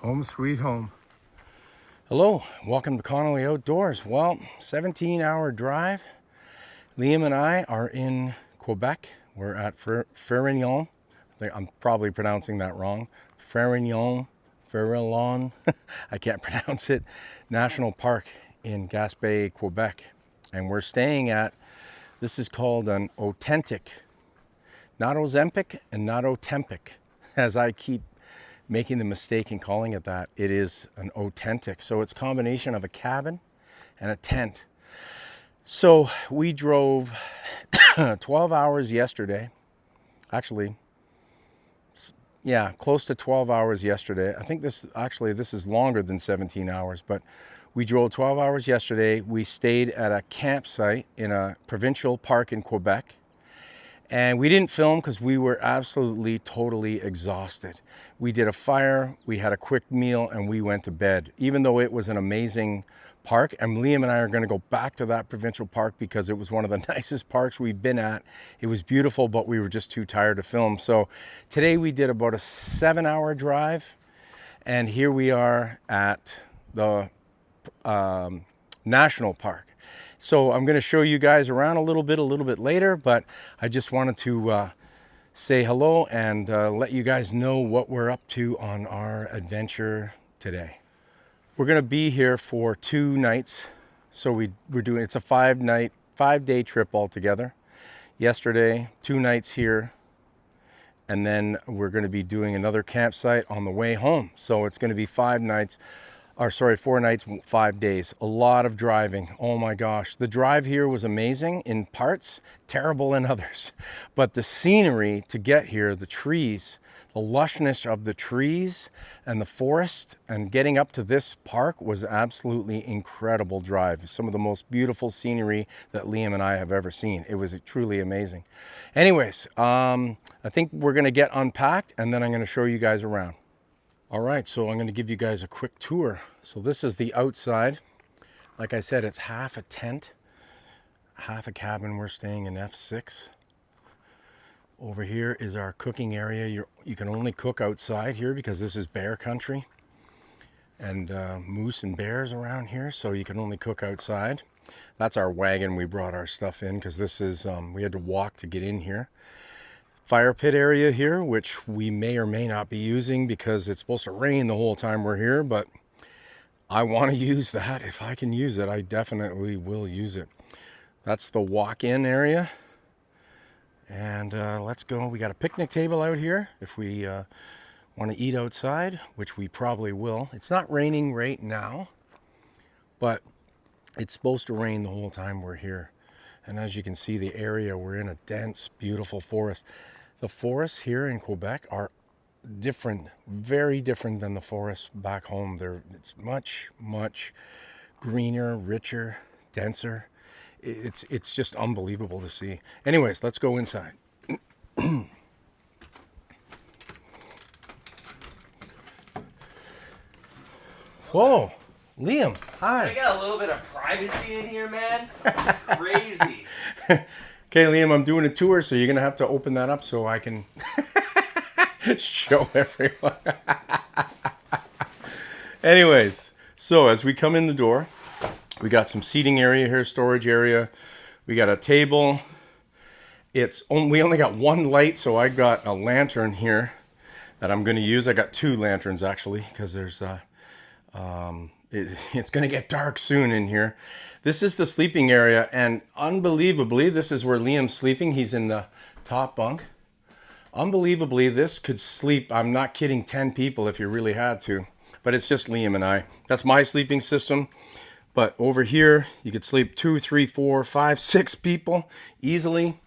Home sweet home. Hello, welcome to Connolly Outdoors. Well, 17-hour drive. Liam and I are in Quebec. We're at Forillon. I'm probably pronouncing that wrong. Forillon, I can't pronounce it. National Park in Gaspe, Quebec. And we're staying at, this is called an Otentik. Not Ozempic and not Otempic, as I keep making the mistake in calling it that. It is an Otentik. So it's a combination of a cabin and a tent. So we drove 12 hours yesterday. Actually, yeah, close to 12 hours yesterday. I think this is longer than 17 hours, but we drove 12 hours yesterday. We stayed at a campsite in a provincial park in Quebec. And we didn't film because we were absolutely, totally exhausted. We did a fire, we had a quick meal, and we went to bed. Even though it was an amazing park, and Liam and I are going to go back to that provincial park because it was one of the nicest parks we've been at. It was beautiful, but we were just too tired to film. So today we did about a 7-hour drive, and here we are at the national park. So I'm going to show you guys around a little bit later, but I just wanted to say hello and let you guys know what we're up to on our adventure today. We're going to be here for 2 nights. So we're doing, it's a 5-day trip altogether. Yesterday, 2 nights here, and then we're going to be doing another campsite on the way home. So it's going to be 4 nights, 5 days. A lot of driving. Oh my gosh. The drive here was amazing in parts, terrible in others. But the scenery to get here, the trees, the lushness of the trees and the forest and getting up to this park was absolutely incredible drive. Some of the most beautiful scenery that Liam and I have ever seen. It was truly amazing. Anyways, I think we're going to get unpacked and then I'm going to show you guys around. All right, so I'm going to give you guys a quick tour. So this is the outside. Like I said, it's half a tent, half a cabin. We're staying in F6. Over here is our cooking area. You can only cook outside here because this is bear country. And moose and bears around here, so you can only cook outside. That's our wagon we brought our stuff in because this is, we had to walk to get in here. Fire pit area here, which we may or may not be using because it's supposed to rain the whole time we're here, but I want to use that. If I can use it, I definitely will use it. That's the walk-in area. And let's go. We got a picnic table out here if we want to eat outside, which we probably will. It's not raining right now, but it's supposed to rain the whole time we're here. And as you can see, the area, we're in a dense, beautiful forest. The forests here in Quebec are different, very different than the forests back home. It's much, much greener, richer, denser. It's just unbelievable to see. Anyways, let's go inside. Whoa, Liam, hi. I got a little bit of privacy in here, man. Crazy. Okay, Liam, I'm doing a tour, so you're going to have to open that up so I can show everyone. Anyways, so as we come in the door, we got some seating area here, storage area. We got a table. We only got one light, so I got a lantern here that I'm going to use. I got 2 lanterns, actually, because there's it's going to get dark soon in here. This is the sleeping area, and unbelievably, this is where Liam's sleeping. He's in the top bunk. Unbelievably, this could sleep, I'm not kidding, 10 people if you really had to. But it's just Liam and I. That's my sleeping system. But over here, you could sleep 2, 3, 4, 5, 6 people easily.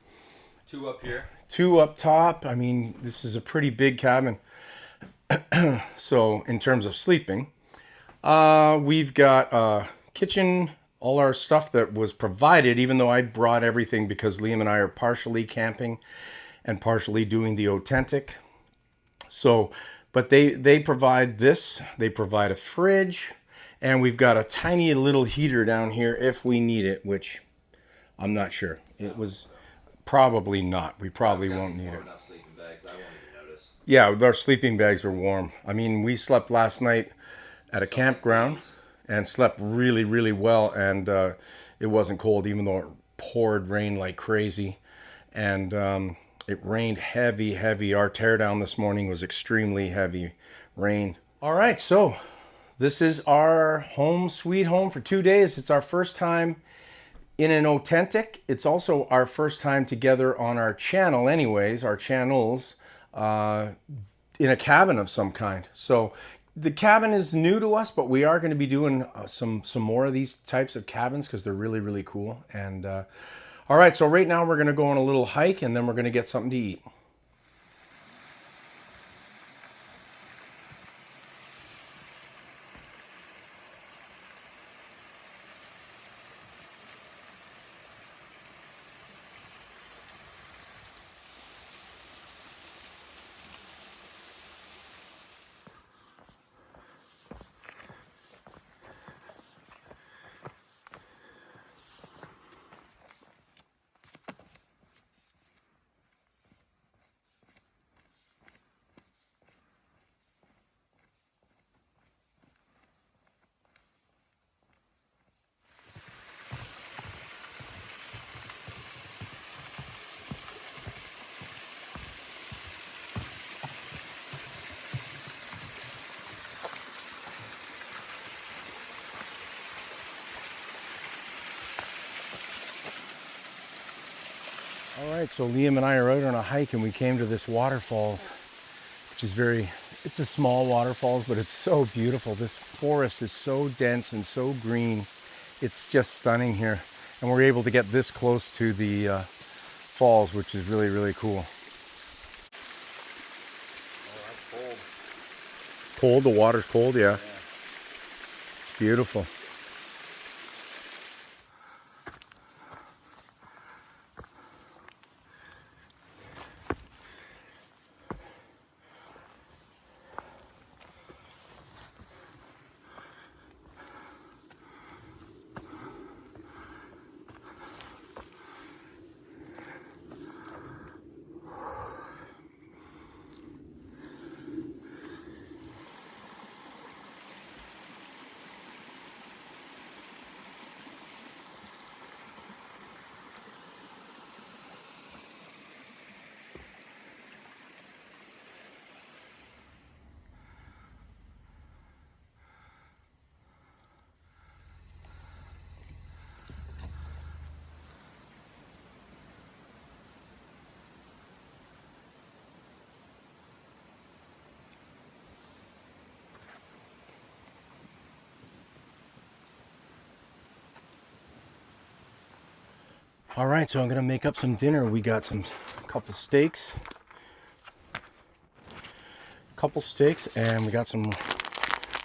2 up here. 2 up top. I mean, this is a pretty big cabin. So, in terms of sleeping. We've got a kitchen, all our stuff that was provided, even though I brought everything because Liam and I are partially camping and partially doing the Otentik. So, but they provide this. They provide a fridge, and we've got a tiny little heater down here if we need it, which I'm not sure. It was probably not. We probably won't need it. this. Yeah, our sleeping bags are warm. I mean, we slept last night at a campground and slept really, really well, and it wasn't cold, even though it poured rain like crazy. And it rained heavy, heavy. Our teardown this morning was extremely heavy rain. All right, so this is our home, sweet home for 2 days. It's our first time in an Otentik. It's also our first time together on our channel, anyways, our channels, in a cabin of some kind. So the cabin is new to us, but we are going to be doing some more of these types of cabins because they're really, really cool. And all right, so right now we're going to go on a little hike and then we're going to get something to eat. All right, so Liam and I are out on a hike and we came to this waterfalls, which is it's a small waterfalls, but it's so beautiful. This forest is so dense and so green. It's just stunning here. And we're able to get this close to the falls, which is really, really cool. Oh, that's cold. Cold, the water's cold, yeah. It's beautiful. All right, so I'm gonna make up some dinner. We got a couple steaks, and we got some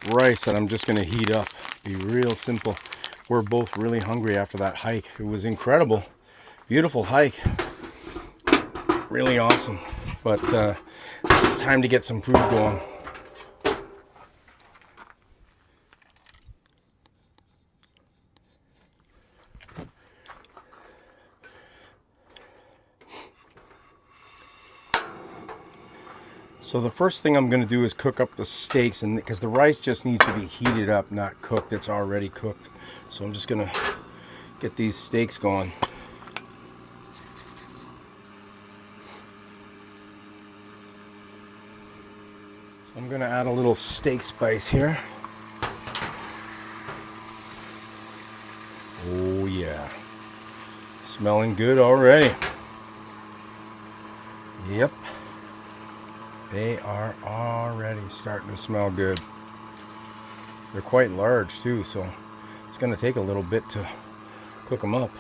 rice that I'm just gonna heat up. Be real simple. We're both really hungry after that hike. It was incredible, beautiful hike, really awesome. But time to get some food going. So the first thing I'm going to do is cook up the steaks, and because the rice just needs to be heated up, not cooked. It's already cooked. So I'm just going to get these steaks going. So I'm going to add a little steak spice here. Oh yeah. Smelling good already. Yep. They are already starting to smell good. They're quite large too, so it's going to take a little bit to cook them up.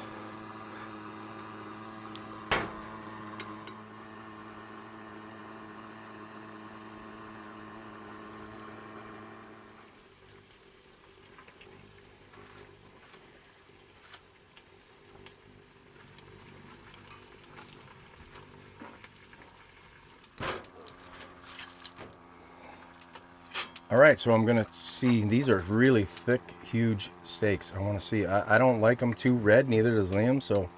All right, so I'm gonna see, these are really thick, huge steaks. I wanna see, I don't like them too red, neither does Liam, so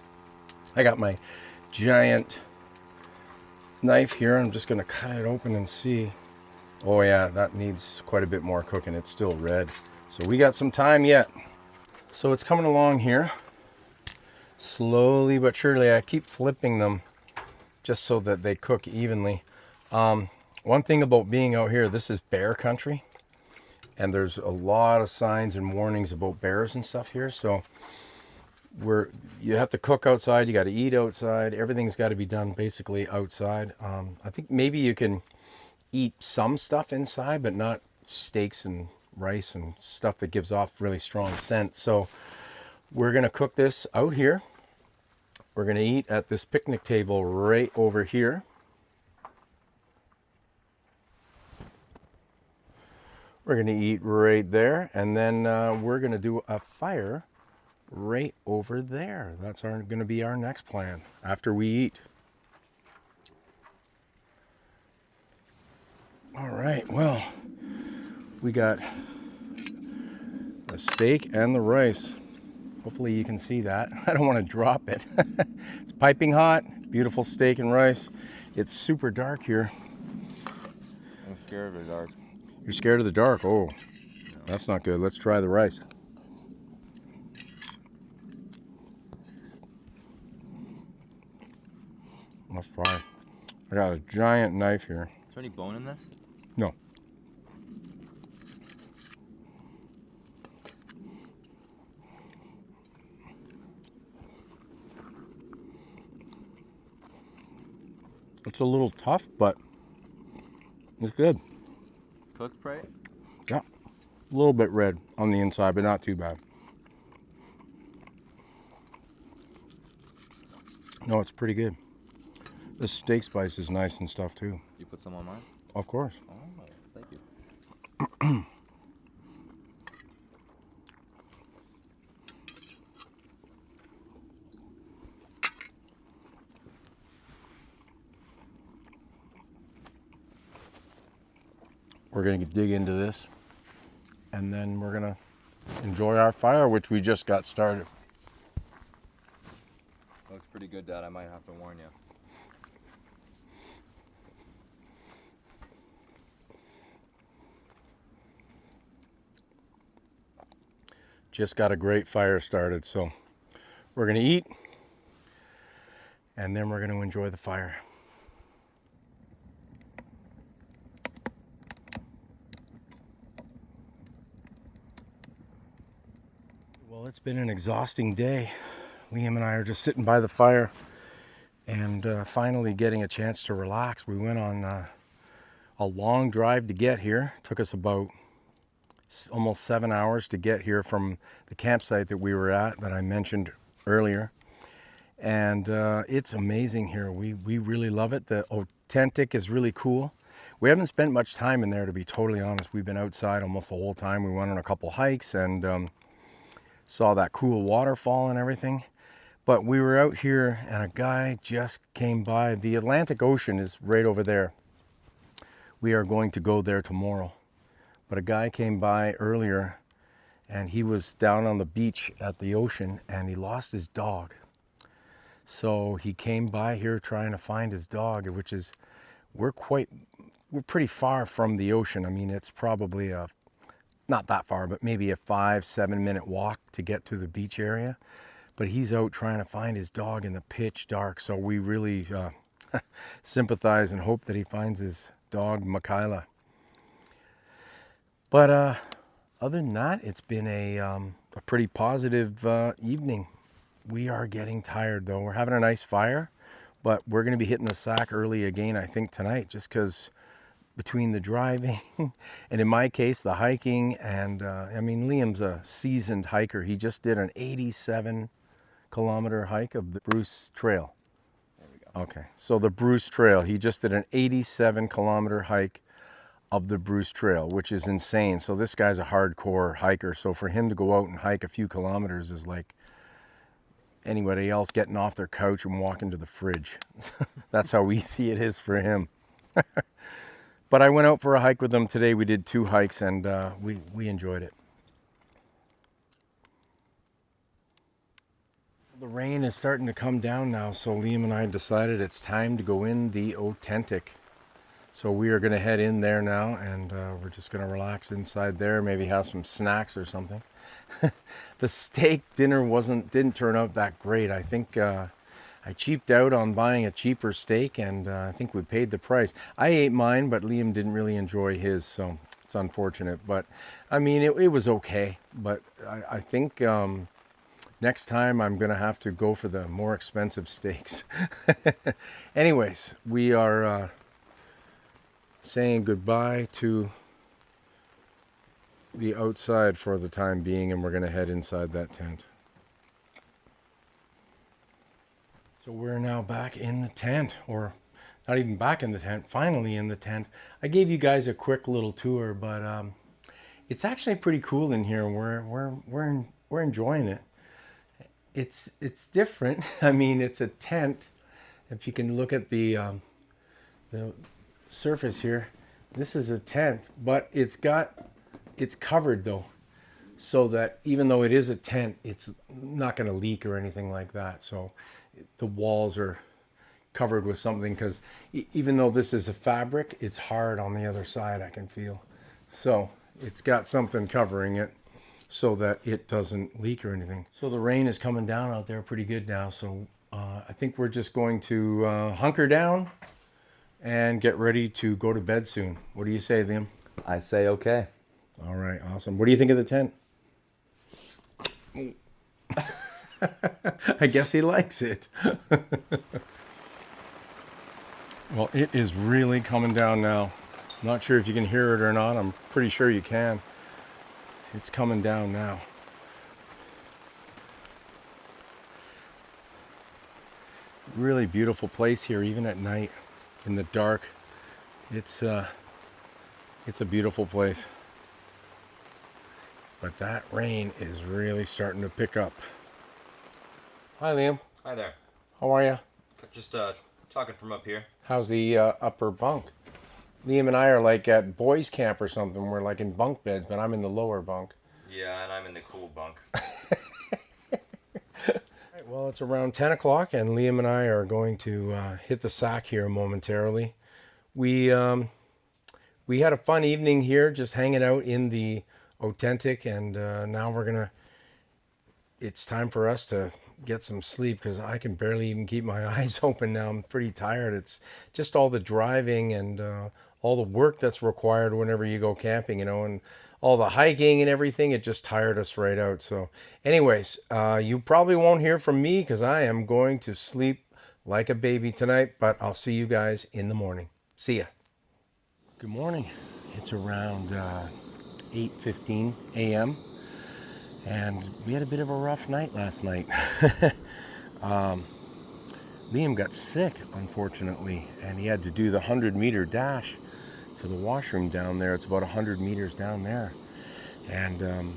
I got my giant knife here. I'm just gonna cut it open and see. Oh yeah, that needs quite a bit more cooking. It's still red. So we got some time yet. So it's coming along here. Slowly but surely. I keep flipping them just so that they cook evenly. One thing about being out here, this is bear country. And there's a lot of signs and warnings about bears and stuff here. So you have to cook outside, you got to eat outside. Everything's got to be done basically outside. I think maybe you can eat some stuff inside, but not steaks and rice and stuff that gives off really strong scent. So we're going to cook this out here. We're going to eat at this picnic table right over here. We're going to eat right there, and then we're going to do a fire right over there. That's going to be our next plan after we eat. All right, well, we got the steak and the rice. Hopefully you can see that. I don't want to drop it. It's piping hot, beautiful steak and rice. It's super dark here. I'm scared of the dark. You're scared of the dark? Oh, that's not good. Let's try the rice. Let's try. I got a giant knife here. Is there any bone in this? No. It's a little tough, but it's good. Cooked right? Yeah. A little bit red on the inside, but not too bad. No, it's pretty good. This steak spice is nice and stuff too. You put some on mine? Of course. Oh, thank you. We're going to dig into this, and then we're going to enjoy our fire, which we just got started. Looks pretty good, Dad. I might have to warn you. Just got a great fire started, so we're going to eat, and then we're going to enjoy the fire. Well, it's been an exhausting day. Liam and I are just sitting by the fire and finally getting a chance to relax. We went on a long drive to get here. It took us about almost 7 hours to get here from the campsite that we were at that I mentioned earlier. And it's amazing here. We really love it. The Otentik is really cool. We haven't spent much time in there, to be totally honest. We've been outside almost the whole time. We went on a couple hikes and saw that cool waterfall and everything. But we were out here and a guy just came by. The Atlantic Ocean is right over there. We are going to go there tomorrow. But a guy came by earlier and he was down on the beach at the ocean and he lost his dog. So he came by here trying to find his dog, which is, we're pretty far from the ocean. I mean, it's probably not that far, but maybe a 5-7 minute walk to get to the beach area. But he's out trying to find his dog in the pitch dark. So we really sympathize and hope that he finds his dog, Michaela. But other than that, it's been a pretty positive evening. We are getting tired though. We're having a nice fire, but we're going to be hitting the sack early again, I think, tonight, just because between the driving and in my case, the hiking. And I mean, Liam's a seasoned hiker. He just did an 87-kilometer hike of the Bruce Trail. There we go. Okay, so the Bruce Trail, he just did an 87-kilometer hike of the Bruce Trail, which is insane. So this guy's a hardcore hiker. So for him to go out and hike a few kilometers is like anybody else getting off their couch and walking to the fridge. That's how easy it is for him. But I went out for a hike with him today. We did 2 hikes and we enjoyed it. The rain is starting to come down now, so Liam and I decided it's time to go in the Otentik. So we are going to head in there now, and we're just going to relax inside there, maybe have some snacks or something. The steak dinner didn't turn out that great. I think I cheaped out on buying a cheaper steak, and I think we paid the price. I ate mine, but Liam didn't really enjoy his, so it's unfortunate. But I mean, it was okay. But I think next time I'm going to have to go for the more expensive steaks. Anyways, we are saying goodbye to the outside for the time being, and we're going to head inside that tent. So we're now back in the tent, or not even back in the tent, finally in the tent. I gave you guys a quick little tour, but it's actually pretty cool in here. We're enjoying it. It's different. I mean, it's a tent. If you can look at the surface here, this is a tent, but it's covered though, so that even though it is a tent, it's not going to leak or anything like that. So the walls are covered with something, because even though this is a fabric, it's hard on the other side, I can feel. So it's got something covering it so that it doesn't leak or anything. So the rain is coming down out there pretty good now, so I think we're just going to hunker down and get ready to go to bed soon. What do you say, Liam? I say okay. All right, awesome. What do you think of the tent? I guess he likes it. Well, it is really coming down now. Not sure if you can hear it or not. I'm pretty sure you can. It's coming down now. Really beautiful place here, even at night, in the dark. It's a beautiful place. But that rain is really starting to pick up. Hi, Liam. Hi there. How are you? Just talking from up here. How's the upper bunk? Liam and I are like at boys camp or something. We're like in bunk beds, but I'm in the lower bunk. Yeah, and I'm in the cool bunk. Right, well, it's around 10 o'clock, and Liam and I are going to hit the sack here momentarily. We had a fun evening here, just hanging out in the Otentik, and now it's time for us to get some sleep, because I can barely even keep my eyes open now. I'm pretty tired. It's just all the driving and all the work that's required whenever you go camping, and all the hiking and everything. It just tired us right out. So anyways, you probably won't hear from me, because I am going to sleep like a baby tonight, but I'll see you guys in the morning. See ya. Good morning. It's around 8:15 a.m. and we had a bit of a rough night last night. Liam got sick, unfortunately, and he had to do the 100-meter dash to the washroom down there. It's about 100 meters down there, and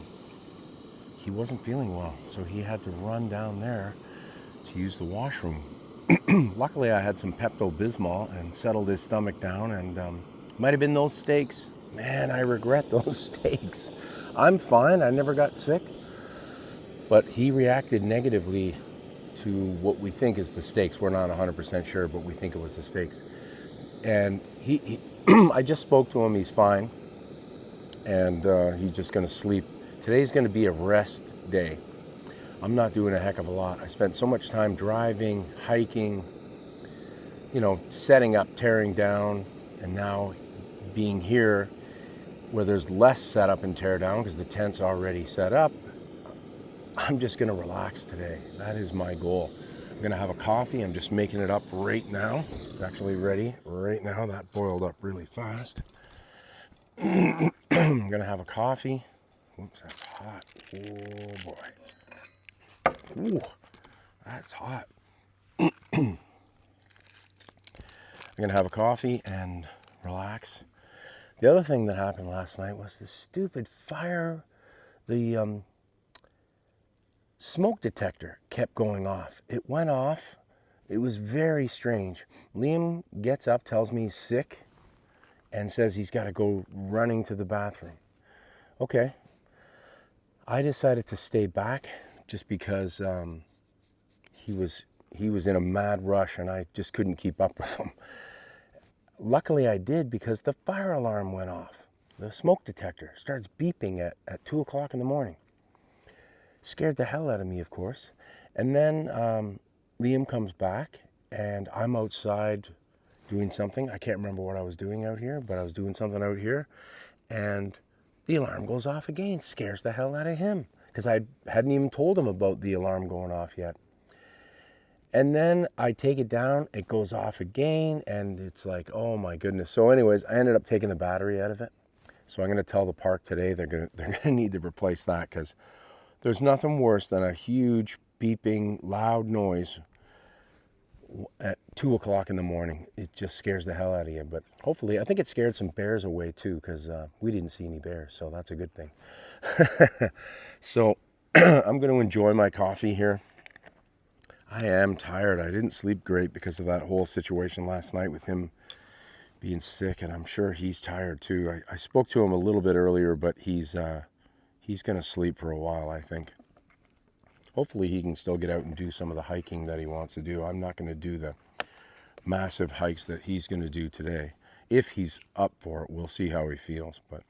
he wasn't feeling well, so he had to run down there to use the washroom. Luckily, I had some Pepto-Bismol and settled his stomach down, and might have been those steaks. Man, I regret those steaks. I'm fine. I never got sick. But he reacted negatively to what we think is the steaks. We're not 100% sure, but we think it was the steaks. And he I just spoke to him. He's fine. And he's just going to sleep. Today's going to be a rest day. I'm not doing a heck of a lot. I spent so much time driving, hiking, setting up, tearing down, and now being here where there's less setup and tear down because the tent's already set up. I'm just going to relax today. That is my goal. I'm going to have a coffee. I'm just making it up right now. It's actually ready right now. That boiled up really fast. I'm going to have a coffee. Whoops, that's hot. Oh boy. Ooh, that's hot. I'm going to have a coffee and relax. The other thing that happened last night was the stupid fire. The smoke detector kept going off. It went off. It was very strange. Liam gets up, tells me he's sick, and says he's got to go running to the bathroom. Okay. I decided to stay back just because he was in a mad rush, and I just couldn't keep up with him. Luckily I did, because the fire alarm went off. The smoke detector starts beeping at 2 o'clock in the morning. Scared the hell out of me, of course. And then Liam comes back, and I'm outside doing something. I can't remember what I was doing out here, but I was doing something out here, and the alarm goes off again. Scares the hell out of him, because I hadn't even told him about the alarm going off yet. And then I take it down, it goes off again, and it's like, oh my goodness. So anyways, I ended up taking the battery out of it. So I'm going to tell the park today they're going to need to replace that, because there's nothing worse than a huge beeping loud noise at 2 o'clock in the morning. It just scares the hell out of you. But hopefully, I think it scared some bears away too, because we didn't see any bears, so that's a good thing. So I'm going to enjoy my coffee here. I am tired. I didn't sleep great because of that whole situation last night with him being sick, and I'm sure he's tired too. I spoke to him a little bit earlier, but he's going to sleep for a while, I think. Hopefully he can still get out and do some of the hiking that he wants to do. I'm not going to do the massive hikes that he's going to do today. If he's up for it, we'll see how he feels. But,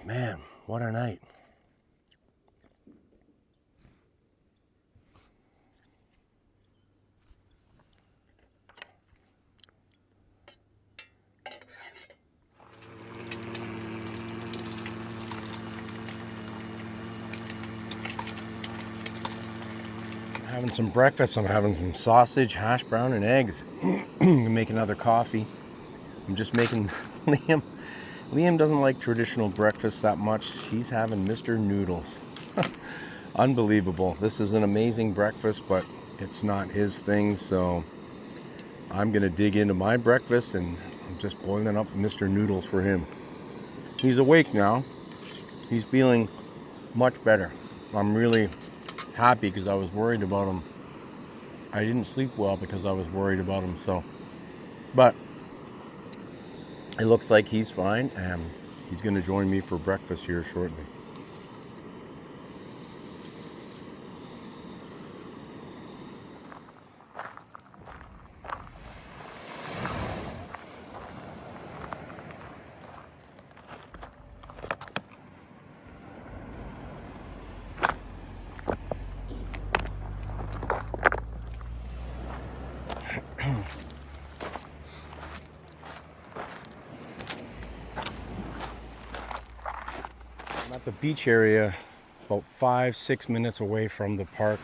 man, what a night. Having some breakfast. I'm having some sausage, hash brown, and eggs. I'm gonna make another coffee. I'm just making Liam doesn't like traditional breakfast that much. He's having Mr. Noodles. Unbelievable. This is an amazing breakfast, but it's not his thing, so I'm gonna dig into my breakfast, and I'm just boiling up Mr. Noodles for him. He's awake now. He's feeling much better. I'm really happy, because I was worried about him. I didn't sleep well because I was worried about him. So, but it looks like he's fine, and he's going to join me for breakfast here shortly. I'm at the beach area, about 5-6 minutes away from the park.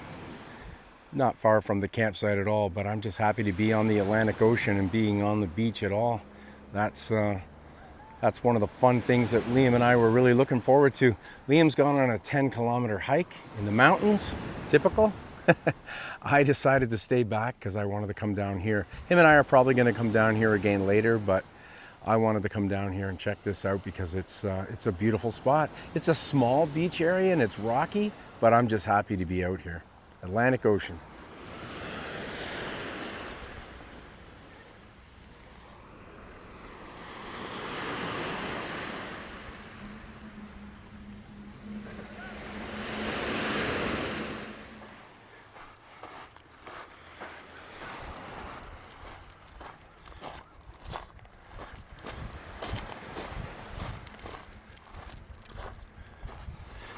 Not far from the campsite at all, but I'm just happy to be on the Atlantic Ocean and being on the beach at all. That's one of the fun things that Liam and I were really looking forward to. Liam's gone on a 10-kilometer hike in the mountains, typical. I decided to stay back because I wanted to come down here. Him and I are probably going to come down here again later, but I wanted to come down here and check this out because it's a beautiful spot. It's a small beach area and it's rocky, but I'm just happy to be out here. Atlantic Ocean.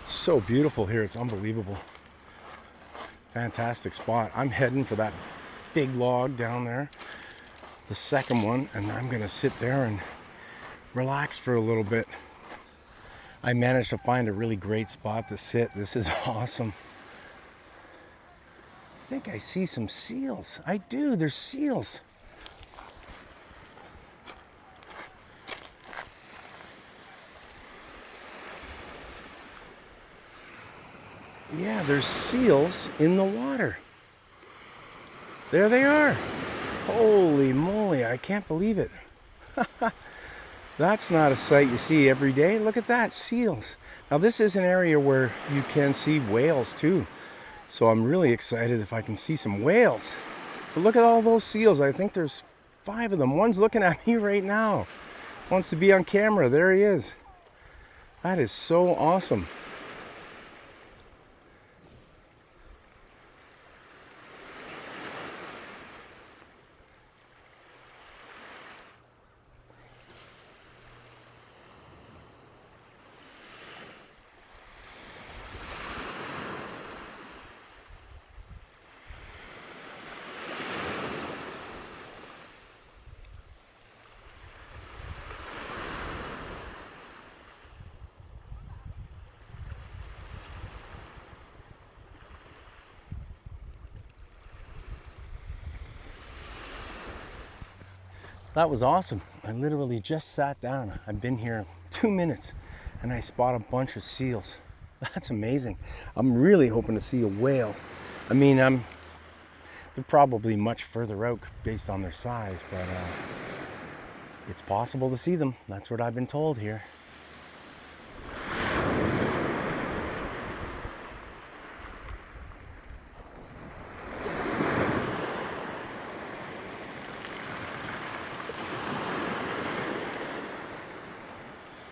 So beautiful here, it's unbelievable. Fantastic spot. I'm heading for that big log down there, the second one, and I'm gonna sit there and relax for a little bit. I managed to find a really great spot to sit. This is awesome. I think I see some seals. I do, there's seals. Yeah, there's seals in the water. There they are. Holy moly, I can't believe it. That's not a sight you see every day. Look at that, seals. Now this is an area where you can see whales too. So I'm really excited if I can see some whales. But look at all those seals. I think there's 5 of them. One's looking at me right now. Wants to be on camera. There he is. That is so awesome. That was awesome. I literally just sat down. I've been here 2 minutes and I spot a bunch of seals. That's amazing. I'm really hoping to see a whale. I mean, they're probably much further out based on their size, but it's possible to see them. That's what I've been told here.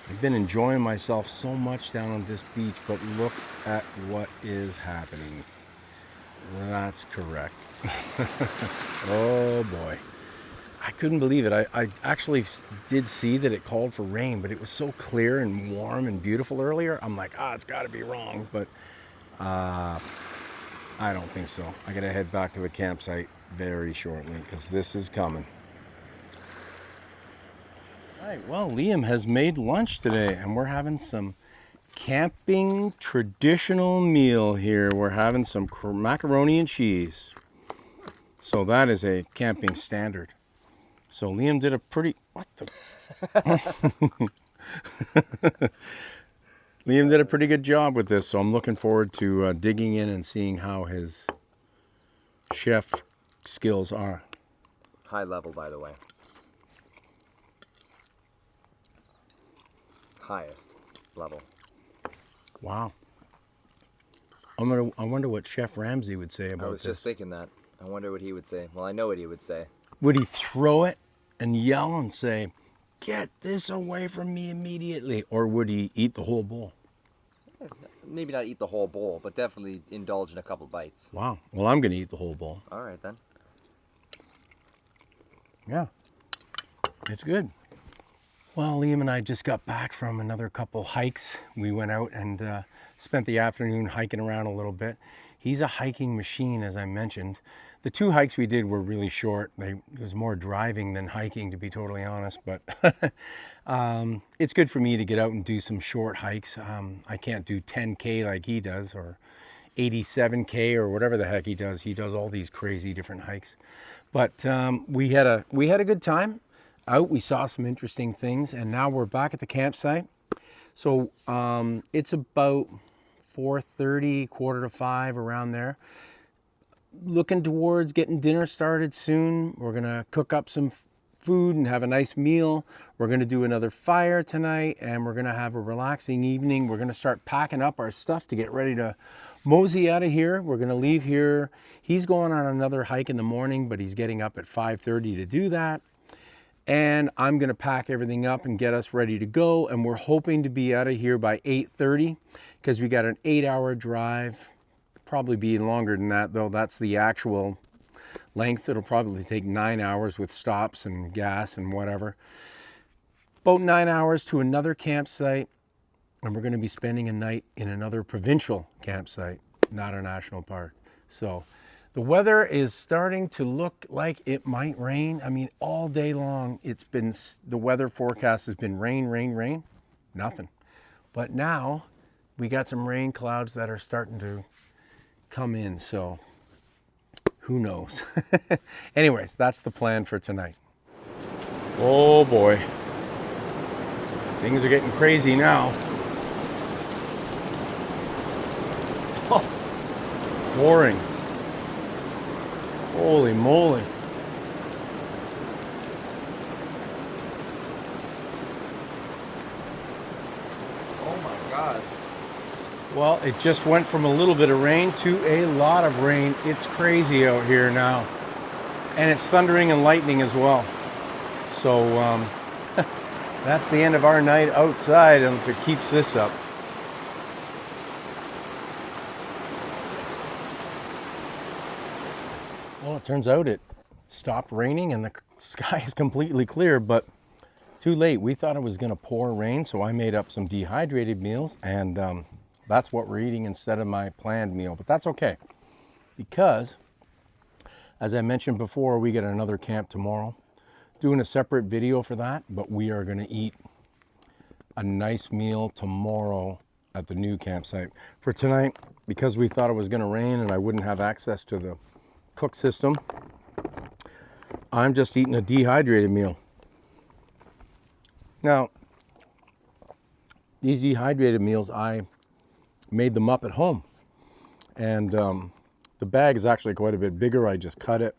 I've been enjoying myself so much down on this beach, but look at what is happening. That's correct. Oh boy. I couldn't believe it. I actually did see that it called for rain, but it was so clear and warm and beautiful earlier. I'm like, it's got to be wrong, but I don't think so. I got to head back to a campsite very shortly because this is coming. All right, well, Liam has made lunch today and we're having some camping traditional meal here. We're having some macaroni and cheese. So that is a camping standard. So Liam did a pretty, Liam did a pretty good job with this. So I'm looking forward to digging in and seeing how his chef skills are. High level, by the way. Highest level. Wow. I wonder what Chef Ramsay would say about this. I was just thinking that. I wonder what he would say. Well, I know what he would say. Would he throw it and yell and say, "Get this away from me immediately"? Or would he eat the whole bowl? Maybe not eat the whole bowl, but definitely indulge in a couple bites. Wow. Well, I'm going to eat the whole bowl. All right, then. Yeah. It's good. Well, Liam and I just got back from another couple hikes. We went out and spent the afternoon hiking around a little bit. He's a hiking machine, as I mentioned. The 2 hikes we did were really short. It was more driving than hiking, to be totally honest. But it's good for me to get out and do some short hikes. I can't do 10K like he does, or 87K, or whatever the heck he does. He does all these crazy different hikes. But we had a good time out. We saw some interesting things, and now we're back at the campsite. So it's about 4:30, 4:45, around there. Looking towards getting dinner started soon. We're gonna cook up some food and have a nice meal. We're gonna do another fire tonight, and we're gonna have a relaxing evening. We're gonna start packing up our stuff to get ready to mosey out of here. We're gonna leave here. He's going on another hike in the morning, but he's getting up at 5:30 to do that. And I'm gonna pack everything up and get us ready to go. And we're hoping to be out of here by 8:30 because we got an 8-hour drive. Probably be longer than that though. That's the actual length. It'll probably take 9 hours with stops and gas and whatever. About 9 hours to another campsite. And we're gonna be spending a night in another provincial campsite, not a national park. So the weather is starting to look like it might rain. I mean, all day long, the weather forecast has been rain, rain, rain, nothing. But now we got some rain clouds that are starting to come in, so who knows? Anyways, that's the plan for tonight. Oh boy. Things are getting crazy now. Pouring. Holy moly. Oh my God. Well, it just went from a little bit of rain to a lot of rain. It's crazy out here now. And it's thundering and lightning as well. So that's the end of our night outside if it keeps this up. Well, it turns out it stopped raining and the sky is completely clear, but too late. We thought it was going to pour rain, so I made up some dehydrated meals, and that's what we're eating instead of my planned meal. But that's okay, because as I mentioned before, we get another camp tomorrow. Doing a separate video for that, but we are going to eat a nice meal tomorrow at the new campsite. For tonight, because we thought it was going to rain and I wouldn't have access to the cook system, I'm just eating a dehydrated meal. Now, these dehydrated meals, I made them up at home. And the bag is actually quite a bit bigger. I just cut it.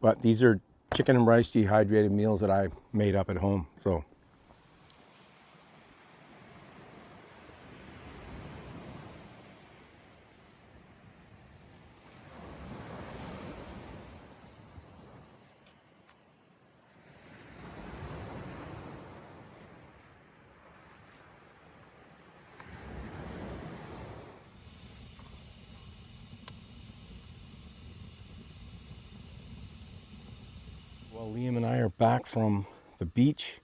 But these are chicken and rice dehydrated meals that I made up at home. So. Well, Liam and I are back from the beach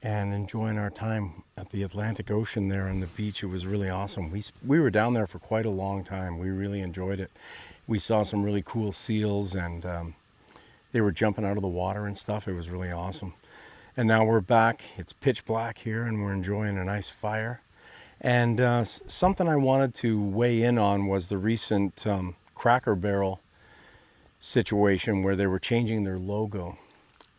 and enjoying our time at the Atlantic Ocean there on the beach. It was really awesome. We were down there for quite a long time. We really enjoyed it. We saw some really cool seals, and they were jumping out of the water and stuff. It was really awesome. And now we're back. It's pitch black here, and we're enjoying a nice fire. And something I wanted to weigh in on was the recent Cracker Barrel situation where they were changing their logo.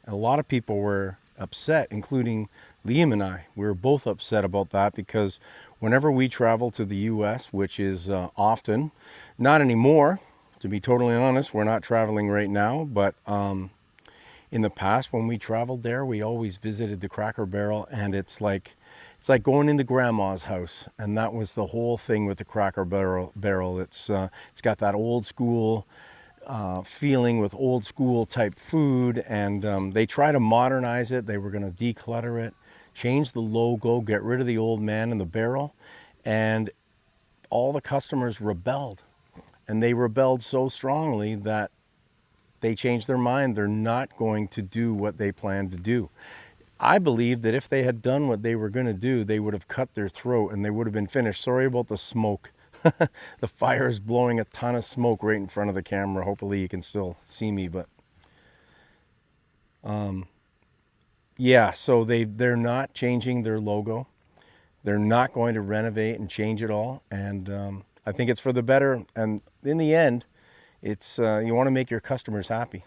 A lot of people were upset, including Liam and I. We were both upset about that because whenever we travel to the US, which is often, not anymore, to be totally honest, we're not traveling right now, but in the past when we traveled there, we always visited the Cracker Barrel, and it's like going into grandma's house, and that was the whole thing with the Cracker Barrel. It's got that old school feeling with old school type food, and they try to modernize it. They were going to declutter it, change the logo, get rid of the old man in the barrel, and all the customers rebelled. And they rebelled so strongly that they changed their mind. They're not going to do what they planned to do. I believe that if they had done what they were going to do, they would have cut their throat and they would have been finished. Sorry about the smoke. The fire is blowing a ton of smoke right in front of the camera. Hopefully you can still see me, but yeah, so they're not changing their logo. They're not going to renovate and change it all, and I think it's for the better. And in the end, it's you want to make your customers happy.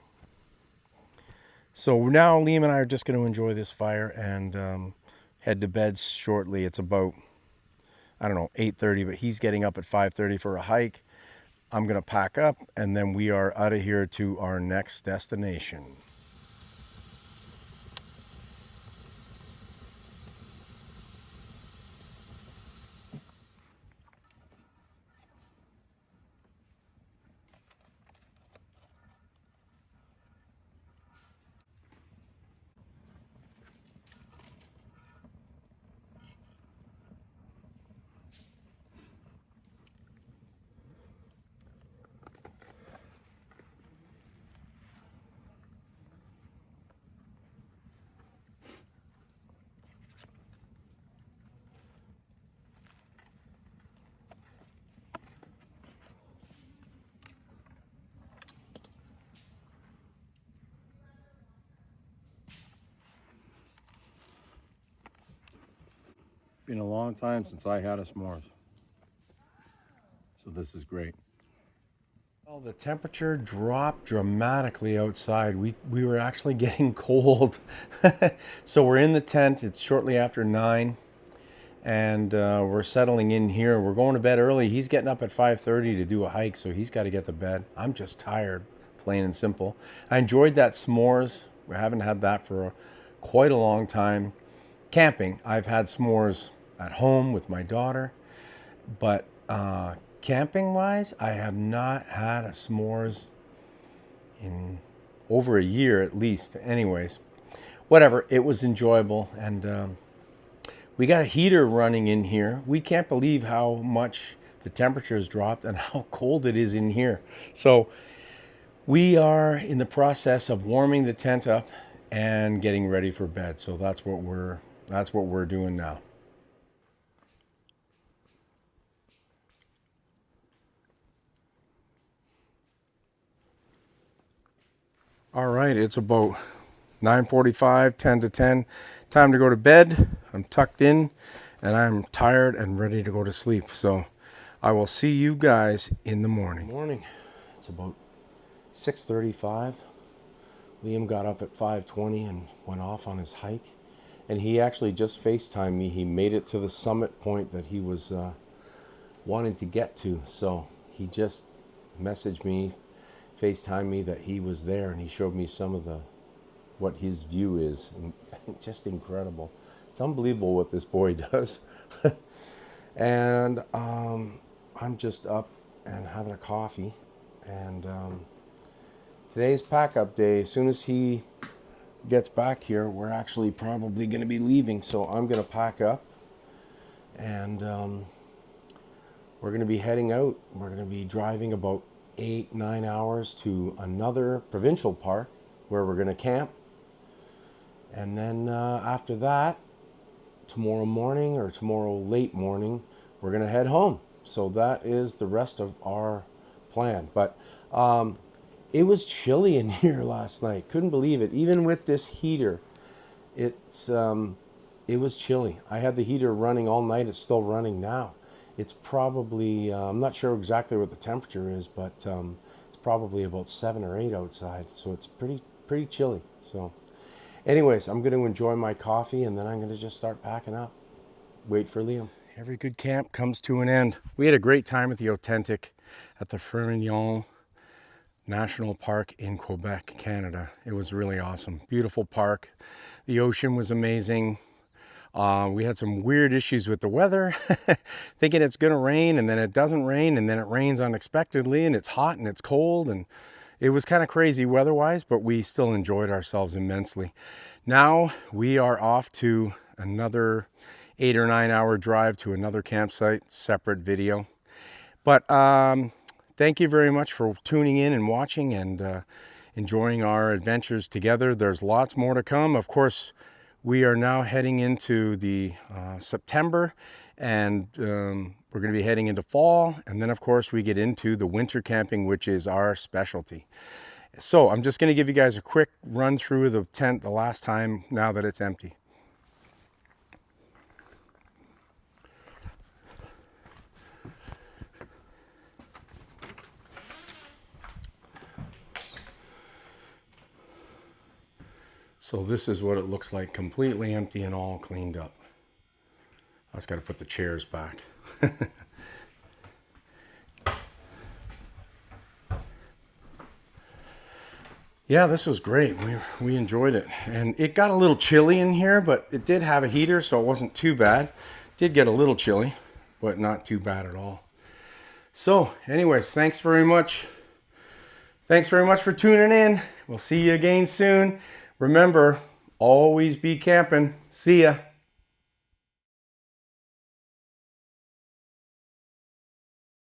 So now Liam and I are just going to enjoy this fire and head to bed shortly. It's about, I don't know, 8:30, but he's getting up at 5:30 for a hike. I'm going to pack up, and then we are out of here to our next destination. Been a long time since I had a s'mores, so this is great. Well, the temperature dropped dramatically outside. We were actually getting cold. So we're in the tent. It's shortly after 9, and we're settling in here. We're going to bed early. He's getting up at 5:30 to do a hike, so he's got to get to bed. I'm just tired, plain and simple. I enjoyed that s'mores. We haven't had that for quite a long time. Camping, I've had s'mores at home with my daughter, but camping wise, I have not had a s'mores in over a year at least. Anyways, whatever, it was enjoyable, and we got a heater running in here. We can't believe how much the temperature has dropped and how cold it is in here. So we are in the process of warming the tent up and getting ready for bed. So that's what we're doing now. All right, it's about 9:45, 10 to 10. Time to go to bed. I'm tucked in and I'm tired and ready to go to sleep. So I will see you guys in the morning. It's about 6:35. Liam got up at 5:20 and went off on his hike. And he actually just FaceTimed me. He made it to the summit point that he was wanting to get to. So he just messaged me, FaceTimed me that he was there, and he showed me some of what his view is. And just incredible. It's unbelievable what this boy does. And I'm just up and having a coffee. And today's pack-up day. As soon as he gets back here, we're actually probably going to be leaving. So I'm going to pack up. And we're going to be heading out. We're going to be driving about 8-9 hours to another provincial park where we're going to camp. And then after that, tomorrow morning or tomorrow late morning, we're going to head home. So that is the rest of our plan. But it was chilly in here last night. Couldn't believe it. Even with this heater, it was chilly. I had the heater running all night. It's still running now. It's probably, I'm not sure exactly what the temperature is, but it's probably about 7 or 8 outside. So it's pretty chilly. So anyways, I'm going to enjoy my coffee, and then I'm going to just start packing up. Wait for Liam. Every good camp comes to an end. We had a great time at the Otentik at the Forillon National Park in Quebec, Canada. It was really awesome. Beautiful park. The ocean was amazing. We had some weird issues with the weather, thinking it's going to rain, and then it doesn't rain, and then it rains unexpectedly, and it's hot and it's cold, and it was kind of crazy weather-wise, but we still enjoyed ourselves immensely. Now we are off to another 8 or 9 hour drive to another campsite, separate video. But thank you very much for tuning in and watching and enjoying our adventures together. There's lots more to come. Of course, we are now heading into the September, and we're going to be heading into fall. And then, of course, we get into the winter camping, which is our specialty. So I'm just going to give you guys a quick run through the tent the last time now that it's empty. So this is what it looks like, completely empty and all cleaned up. I just got to put the chairs back. Yeah, this was great. We enjoyed it. And it got a little chilly in here, but it did have a heater, so it wasn't too bad. Did get a little chilly, but not too bad at all. So anyways, thanks very much. Thanks very much for tuning in. We'll see you again soon. Remember, always be camping. See ya.